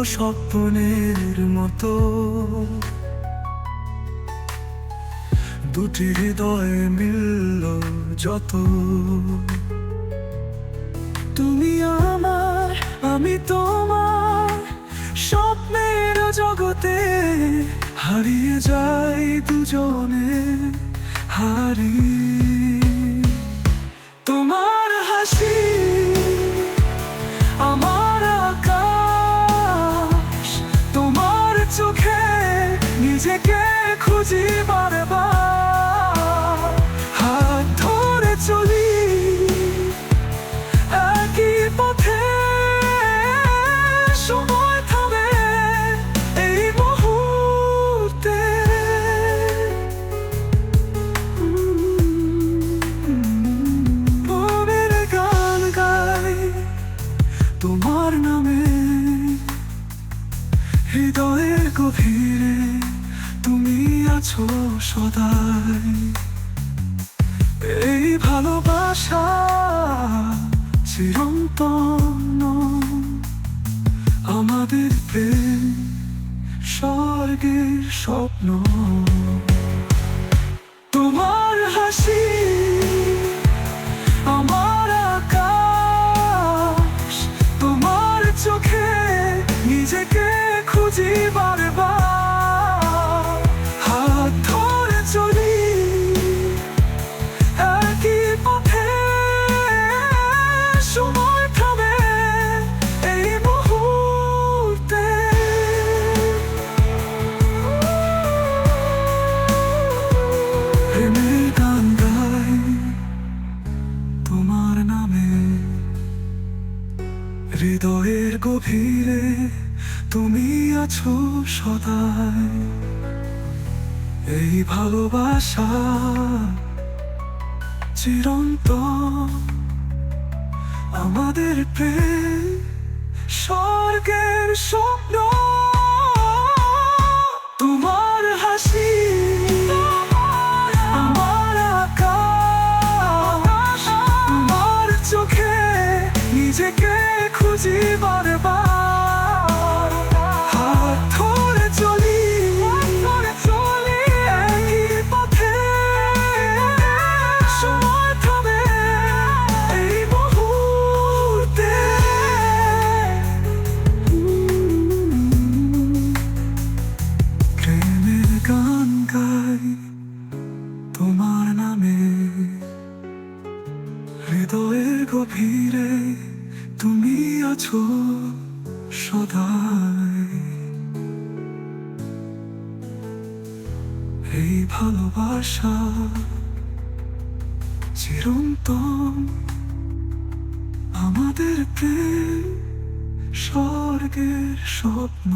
স্বপ্নের মতো, দুটি হৃদয় মিলল যত। তুমি আমার, আমি তোমার, স্বপ্নের জগতে হারিয়ে যাই দুজনে তোমার হাসি আমার আকাশ, তোমার চোখে নিজেকে খুঁজি বারবার। হাত ধরে চলি একই পথে, সময় থামে এই মুহূর্তে। মনের গান গাই তোমার নামে, হৃদয়ের গভীরে তুমি আছো সদাই। এই ভালোবাসা চিরন্তন, আমাদের প্রেম স্বর্গের স্বপ্ন। তোমার হাসি আমার আকাশ, তোমার চোখে নিজেকে খুঁজি বারবার। হাত ধরে চলি একই পথে, সময় থামে এই মুহূর্তে। প্রেমের গান গাই তোমার নামে, হৃদয়ের গভীরে তুমি আছো সদাই। এই ভালোবাসা চিরন্তন, আমাদের প্রেম স্বর্গের স্বপ্ন। তোমার হাসি আমার আকাশ, তোমার চোখে নিজেকে খুঁজি বারবার। হাত ধরে চলি একই পথে, সময় থামে এই মুহূর্তে। প্রেমের গান গাই তোমার নামে, হৃদয়ের গভীরে তুমি আছো সদাই। এই ভালোবাসা চিরন্তন, আমাদের প্রেম স্বর্গের স্বপ্ন।